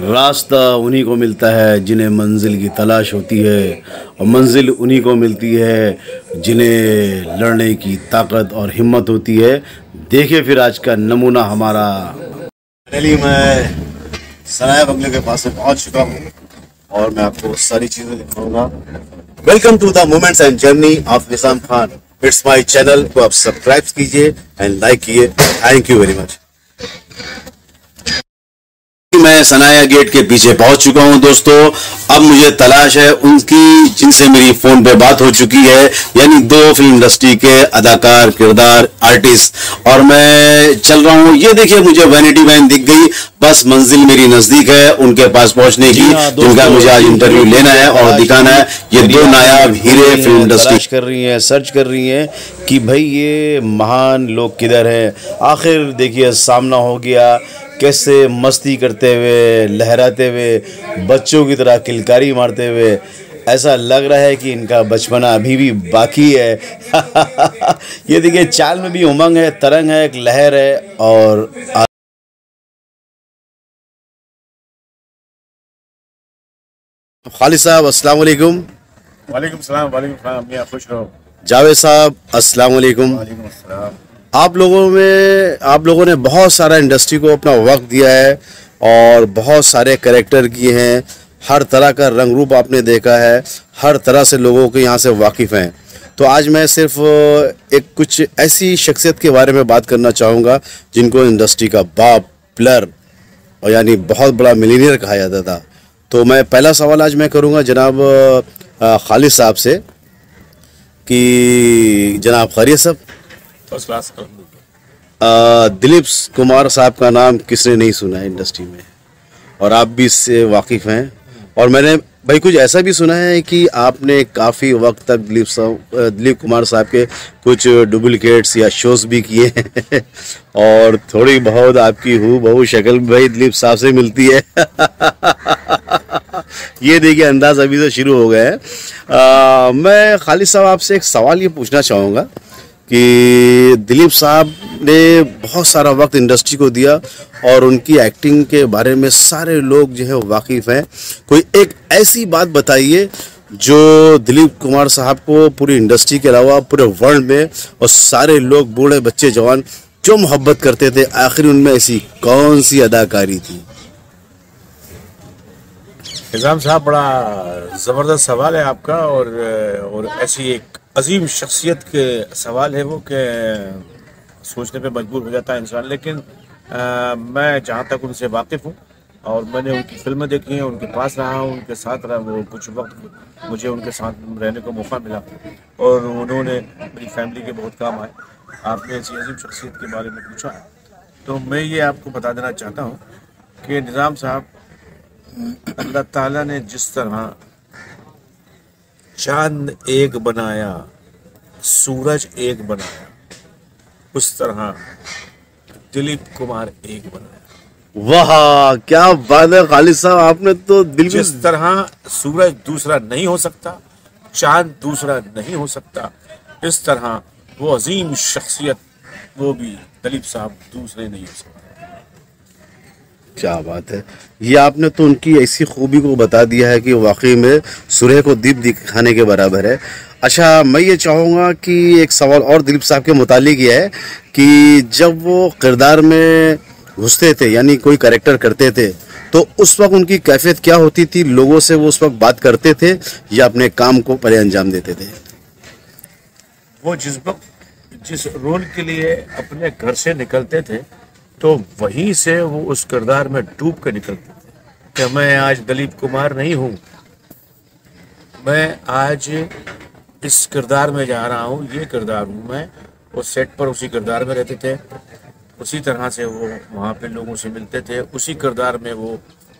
रास्ता उन्हीं को मिलता है जिन्हें मंजिल की तलाश होती है, और मंजिल उन्हीं को मिलती है जिन्हें लड़ने की ताकत और हिम्मत होती है। देखिए फिर आज का नमूना हमारा। फाइनली मैं सनाया बंगले के पास से पहुंच चुका हूँ और मैं आपको सारी चीज़ें दिखाऊंगा। Welcome to the moments and journey of Nizam Khan. It's my channel को आप सब्सक्राइब कीजिए एंड लाइक कीजिए। Thank you very much. मैं सनाया गेट के पीछे पहुंच चुका हूं दोस्तों। अब मुझे तलाश है उनकी जिनसे मेरी फोन पे बात हो चुकी है, यानी दो फिल्म इंडस्ट्री के अदाकार, किरदार, आर्टिस्ट, और मैं चल रहा हूं। ये देखिए मुझे वैनिटी वैन दिख गई, बस मंजिल मेरी नजदीक है उनके पास पहुंचने की, जिनका मुझे आज इंटरव्यू लेना है और दिखाना है। ये दो नायाब हीरे फिल्म इंडस्ट्री कर रही हैं, सर्च कर रही हैं कि भाई ये महान लोग किधर हैं। आखिर देखिए सामना हो गया, कैसे मस्ती करते हुए, लहराते हुए, बच्चों की तरह किलकारी मारते हुए। ऐसा लग रहा है कि इनका बचपना अभी भी बाकी है। ये देखिए चाल में भी उमंग है, तरंग है, एक लहर है। और खालिद साहब अस्सलाम वालेकुम। वालेकुम सलाम। वालेकुम सलाम। मियां खुश रहो। जावेद साहब अस्सलाम वालेकुम। वालेकुम सलाम। आप लोगों ने बहुत सारा इंडस्ट्री को अपना वक्त दिया है और बहुत सारे कैरेक्टर किए हैं। हर तरह का रंग रूप आपने देखा है, हर तरह से लोगों के यहाँ से वाकिफ़ हैं। तो आज मैं सिर्फ एक कुछ ऐसी शख्सियत के बारे में बात करना चाहूँगा जिनको इंडस्ट्री का बाप, पिलर और यानी बहुत बड़ा मिलीनियर कहा जाता था। तो मैं पहला सवाल आज मैं करूँगा जनाब खालिद साहब से कि जनाब खैरियत साहब, दिलीप कुमार साहब का नाम किसने नहीं सुना है इंडस्ट्री में, और आप भी इससे वाकिफ़ हैं। और मैंने भाई कुछ ऐसा भी सुना है कि आपने काफ़ी वक्त तक दिलीप कुमार साहब के कुछ डुप्लिकेट्स या शोज़ भी किए हैं और थोड़ी बहुत आपकी हूबहू शक्ल भाई दिलीप साहब से मिलती है। ये देखिए अंदाज अभी से शुरू हो गया है। मैं खालिद साहब आपसे एक सवाल ये पूछना चाहूँगा कि दिलीप साहब ने बहुत सारा वक्त इंडस्ट्री को दिया और उनकी एक्टिंग के बारे में सारे लोग जो है वाकिफ़ हैं। कोई एक ऐसी बात बताइए जो दिलीप कुमार साहब को पूरी इंडस्ट्री के अलावा पूरे वर्ल्ड में और सारे लोग, बूढ़े बच्चे जवान, जो मोहब्बत करते थे। आखिर उनमें ऐसी कौन सी अदाकारी थी? निज़ाम साहब, बड़ा ज़बरदस्त सवाल है आपका, और ऐसी एक अजीम शख्सियत के सवाल है वो कि सोचने पे मजबूर हो जाता है इंसान। लेकिन मैं जहाँ तक उनसे वाकिफ़ हूँ और मैंने उनकी फिल्में देखी हैं, उनके पास रहा हूँ, उनके साथ रहा, वो कुछ वक्त मुझे उनके साथ रहने का मौका मिला और उन्होंने मेरी फैमिली के बहुत काम आए। आपने ऐसी अजीम शख्सियत के बारे में पूछा है तो मैं ये आपको बता देना चाहता हूँ कि निज़ाम साहब, अल्लाह ताला ने जिस तरह चांद एक बनाया, सूरज एक बनाया, उस तरह दिलीप कुमार एक बनाया। वाह क्या बात है खालिद साहब, आपने तो बिल्कुल। जिस तरह सूरज दूसरा नहीं हो सकता, चांद दूसरा नहीं हो सकता, इस तरह वो अजीम शख्सियत, वो भी दिलीप साहब दूसरे नहीं हो सकते। क्या बात है, ये आपने तो उनकी ऐसी खूबी को बता दिया है कि वाकई में सूर्य को दीप दिखाने के बराबर है। अच्छा, मैं ये चाहूँगा कि एक सवाल और दिलीप साहब के मुतालिक ये है कि जब वो किरदार में घुसते थे, यानी कोई कैरेक्टर करते थे, तो उस वक्त उनकी कैफियत क्या होती थी? लोगों से वो उस वक्त बात करते थे या अपने काम को पहले अंजाम देते थे? वो जिस रोल के लिए अपने घर से निकलते थे तो वहीं से वो उस किरदार में डूब कर निकलते थे कि मैं आज दिलीप कुमार नहीं हूँ, मैं आज इस किरदार में जा रहा हूँ, ये किरदार हूँ मैं। वो सेट पर उसी किरदार में रहते थे, उसी तरह से वो वहाँ पे लोगों से मिलते थे, उसी किरदार में वो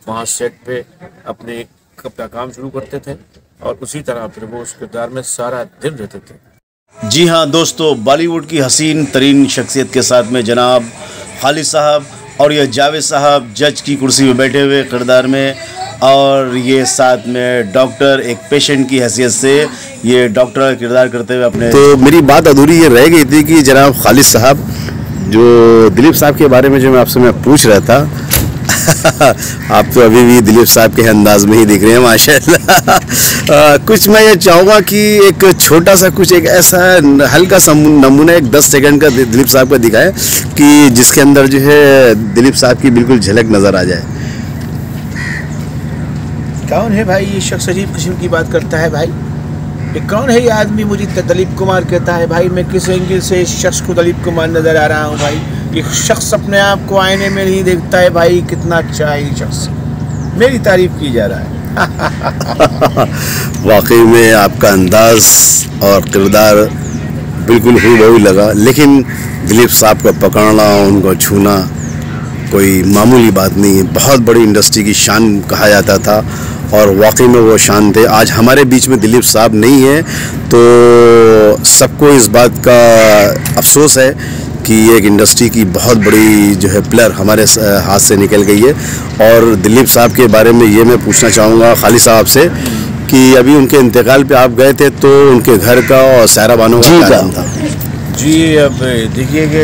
वहाँ सेट पे अपने काम शुरू करते थे और उसी तरह फिर वो उस किरदार में सारा दिन रहते थे। जी हाँ दोस्तों, बॉलीवुड की हसीन तरीन शख्सियत के साथ में जनाब खालिद साहब और ये जावेद साहब जज की कुर्सी में बैठे हुए किरदार में, और ये साथ में डॉक्टर, एक पेशेंट की हैसियत से ये डॉक्टर का किरदार करते हुए अपने। तो मेरी बात अधूरी ये रह गई थी कि जनाब खालिद साहब, जो दिलीप साहब के बारे में जो मैं आपसे पूछ रहा था आप तो अभी भी दिलीप साहब के अंदाज में ही दिख रहे हैं माशाल्लाह। कुछ मैं ये चाहूँगा कि एक छोटा सा कुछ एक ऐसा हल्का सा नमूना एक 10 सेकंड का दिलीप साहब का दिखाएं कि जिसके अंदर जो है दिलीप साहब की बिल्कुल झलक नज़र आ जाए। कौन है भाई ये शख्स? अजीब किस्म की बात करता है भाई। ये कौन है ये आदमी? मुझे दलीप कुमार कहता है भाई। मैं किस एंगल से इस शख्स को दलीप कुमार नज़र आ रहा हूँ भाई? ये शख्स अपने आप को आईने में नहीं देखता है भाई। कितना अच्छा है ये शख्स, मेरी तारीफ की जा रहा है। वाकई में आपका अंदाज और किरदार बिल्कुल हूबहू लगा, लेकिन दिलीप साहब को पकड़ना, उनको छूना कोई मामूली बात नहीं है। बहुत बड़ी इंडस्ट्री की शान कहा जाता था और वाकई में वो शान थे। आज हमारे बीच में दिलीप साहब नहीं है तो सबको इस बात का अफसोस है कि एक इंडस्ट्री की बहुत बड़ी जो है प्लेयर हमारे हाथ से निकल गई है। और दिलीप साहब के बारे में ये मैं पूछना चाहूँगा खालिद साहब से कि अभी उनके इंतकाल पे आप गए थे तो उनके घर का और सायरा बानो का क्या नाम था? जी अब देखिए कि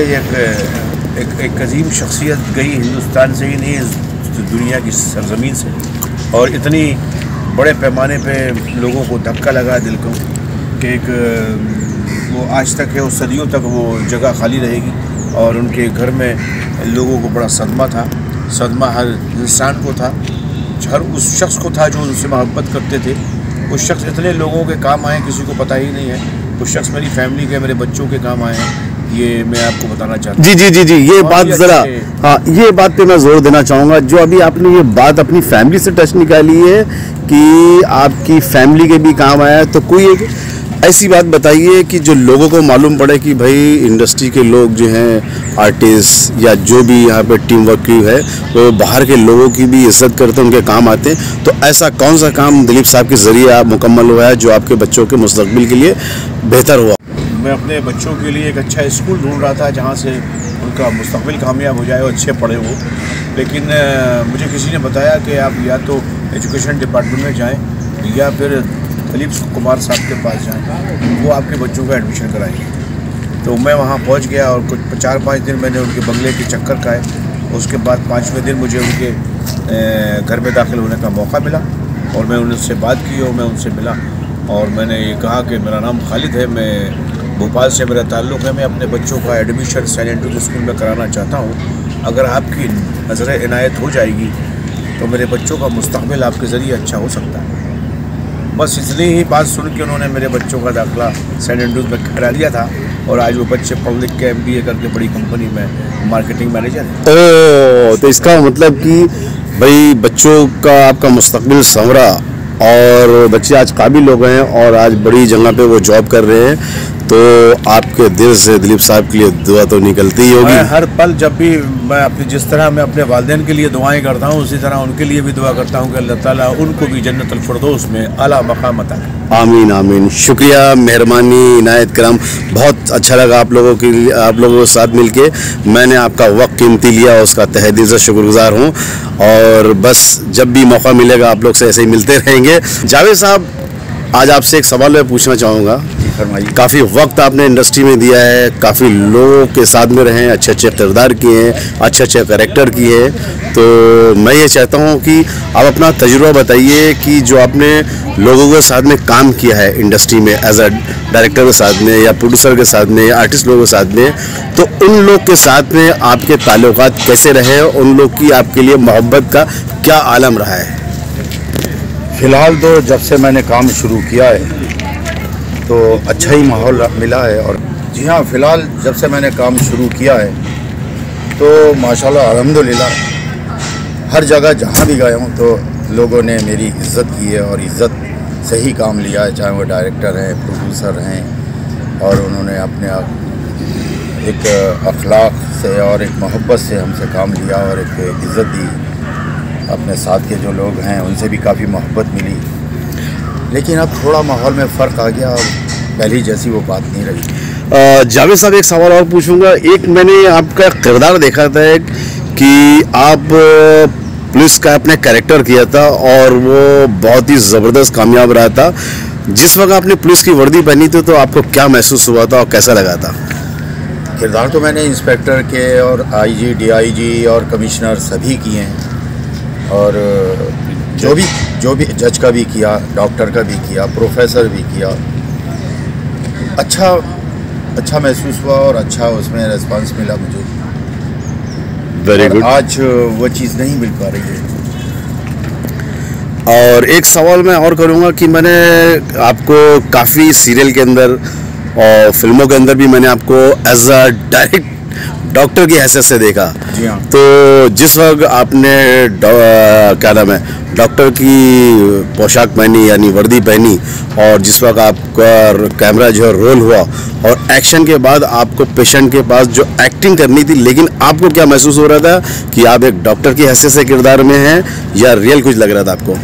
एक अजीम शख्सियत गई हिंदुस्तान से ही नहीं, दुनिया की सरजमीन से, और इतनी बड़े पैमाने पे लोगों को धक्का लगा दिल को कि एक वो आज तक है, वो सदियों तक वो जगह खाली रहेगी। और उनके घर में लोगों को बड़ा सदमा था। सदमा हर इंसान को था, हर उस शख्स को था जो उनसे मोहब्बत करते थे। उस शख्स इतने लोगों के काम आए किसी को पता ही नहीं है। उस शख्स मेरी फैमिली के, मेरे बच्चों के काम आए हैं, ये मैं आपको बताना चाहता हूँ। जी ये बात जरा, हाँ ये बात पे मैं जोर देना चाहूँगा। जो अभी आपने ये बात अपनी फैमिली से टच निकाली है कि आपकी फैमिली के भी काम आया है, तो कोई एक ऐसी बात बताइए कि जो लोगों को मालूम पड़े कि भाई इंडस्ट्री के लोग जो हैं, आर्टिस्ट या जो भी यहाँ पे टीम वर्क की है, वो बाहर के लोगों की भी इज्जत करते हैं, उनके काम आते हैं। तो ऐसा कौन सा काम दिलीप साहब के ज़रिए आप मुकम्मल हुआ है जो आपके बच्चों के मुस्तकबिल के लिए बेहतर हुआ? मैं अपने बच्चों के लिए एक अच्छा स्कूल ढूंढ रहा था जहाँ से उनका मुस्तकबिल कामयाब हो जाए और अच्छे पढ़े वो। लेकिन मुझे किसी ने बताया कि आप या तो एजुकेशन डिपार्टमेंट में जाएं या फिर दिलीप कुमार साहब के पास जाएं, वो आपके बच्चों का एडमिशन कराएंगे। तो मैं वहाँ पहुँच गया और कुछ 4-5 दिन मैंने उनके बंगले के चक्कर खाए। उसके बाद 5वें दिन मुझे उनके घर में दाखिल होने का मौका मिला और मैं उनसे बात की और मैं उनसे मिला और मैंने ये कहा कि मेरा नाम खालिद है, मैं भोपाल से मेरा ताल्लुक़ है, मैं अपने बच्चों का एडमिशन सेंट एंड्रूज स्कूल में कराना चाहता हूँ। अगर आपकी नज़र इनायत हो जाएगी तो मेरे बच्चों का मुस्तकबिल आपके ज़रिए अच्छा हो सकता है। बस इतनी ही बात सुन के उन्होंने मेरे बच्चों का दाखिला सेंट एंड्रूज में करा लिया था और आज वो बच्चे पढ़ लिख के MBA करके बड़ी कंपनी में मार्केटिंग मैनेजर है। तो इसका मतलब कि भाई बच्चों का आपका मुस्तकबिल संवरा और बच्चे आज काबिल हो गए हैं और आज बड़ी जगह पे वो जॉब कर रहे हैं। तो आपके दिल से दिलीप साहब के लिए दुआ तो निकलती ही होगी। मैं हर पल जब भी मैं अपनी जिस तरह मैं अपने वालिदैन के लिए दुआएं करता हूँ उसी तरह उनके लिए भी दुआ करता हूँ कि अल्लाह ताला उनको भी जन्नतुल फिरदौस में आला मकाम अता करे। आमीन आमीन। शुक्रिया, मेहरबानी, इनायत करम। बहुत अच्छा लगा आप लोगों के साथ मिलके। मैंने आपका वक्त कीमती लिया, उसका तहे दिल से शुक्रगुजार हूँ और बस जब भी मौका मिलेगा आप लोग से ऐसे ही मिलते रहेंगे। जावेद साहब, आज आपसे एक सवाल मैं पूछना चाहूँगा। फरमाइए। काफ़ी वक्त आपने इंडस्ट्री में दिया है, काफ़ी लोगों के साथ में रहे हैं, अच्छे अच्छे किरदार किए हैं, अच्छे अच्छे कैरेक्टर किए हैं। तो मैं ये चाहता हूँ कि आप अपना तजुर्बा बताइए कि जो आपने लोगों के साथ में काम किया है इंडस्ट्री में एज अ डायरेक्टर के साथ में या प्रोड्यूसर के साथ में या आर्टिस्ट लोगों के साथ में, तो उन लोग के साथ में आपके ताल्लुकात कैसे रहे, उन लोग की आपके लिए मोहब्बत का क्या आलम रहा है? फ़िलहाल तो जब से मैंने काम शुरू किया है तो अच्छा ही माहौल मिला है। और जी हाँ, फ़िलहाल जब से मैंने काम शुरू किया है तो माशाल्लाह अल्हम्दुलिल्लाह हर जगह जहाँ भी गया हूँ तो लोगों ने मेरी इज़्ज़त की है और इज़्ज़त से ही काम लिया है, चाहे वो डायरेक्टर हैं, प्रोड्यूसर हैं, और उन्होंने अपने एक अखलाक से और एक मोहब्बत से हमसे काम लिया और एक इज़्ज़त दी। अपने साथ के जो लोग हैं उनसे भी काफ़ी मोहब्बत मिली। लेकिन अब थोड़ा माहौल में फ़र्क आ गया और पहली जैसी वो बात नहीं रही। जावेद साहब, एक सवाल और पूछूंगा। एक मैंने आपका किरदार देखा था कि आप पुलिस का अपने कैरेक्टर किया था और वो बहुत ही ज़बरदस्त कामयाब रहा था। जिस वक्त आपने पुलिस की वर्दी पहनी थी तो आपको क्या महसूस हुआ था और कैसा लगा था? किरदार तो मैंने इंस्पेक्टर के और IG, DIG और कमिश्नर सभी किए हैं, और जो भी जज का भी किया, डॉक्टर का भी किया, प्रोफेसर भी किया, अच्छा महसूस हुआ और अच्छा उसमें रिस्पांस मिला मुझे। Very good. आज वो चीज़ नहीं मिल पा रही है। और एक सवाल मैं और करूँगा कि मैंने आपको काफ़ी सीरियल के अंदर और फिल्मों के अंदर भी मैंने आपको एज अ डायरेक्ट डॉक्टर की हैसियत से देखा। जी हाँ। तो जिस वक्त आपने क्या नाम है डॉक्टर की पोशाक पहनी यानी वर्दी पहनी और जिस वक्त आपका कैमरा जो है रोल हुआ और एक्शन के बाद आपको पेशेंट के पास जो एक्टिंग करनी थी, लेकिन आपको क्या महसूस हो रहा था कि आप एक डॉक्टर की हैसियत से किरदार में हैं या रियल कुछ लग रहा था आपको?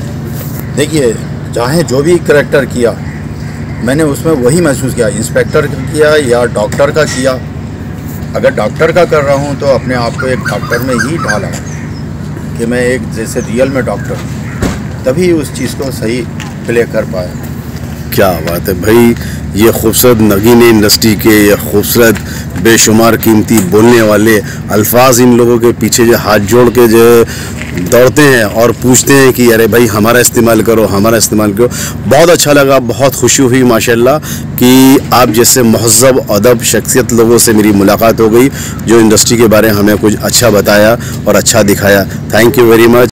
देखिए, चाहे जो भी करेक्टर किया मैंने उसमें वही महसूस किया, इंस्पेक्टर का किया या डॉक्टर का किया। अगर डॉक्टर का कर रहा हूँ तो अपने आप को एक डॉक्टर में ही ढाला कि मैं एक जैसे रियल में डॉक्टर, तभी उस चीज़ को सही प्ले कर पाया। क्या बात है भाई, ये खूबसूरत नगीने इंडस्ट्री के ये खूबसूरत बेशुमार कीमती बोलने वाले अल्फाज इन लोगों के पीछे जो हाथ जोड़ के जो दौड़ते हैं और पूछते हैं कि अरे भाई हमारा इस्तेमाल करो, हमारा इस्तेमाल करो। बहुत अच्छा लगा, बहुत खुशी हुई माशाल्लाह कि आप जैसे महज़्ज़ब अदब शख्सियत लोगों से मेरी मुलाकात हो गई जो इंडस्ट्री के बारे में हमें कुछ अच्छा बताया और अच्छा दिखाया। Thank you very much.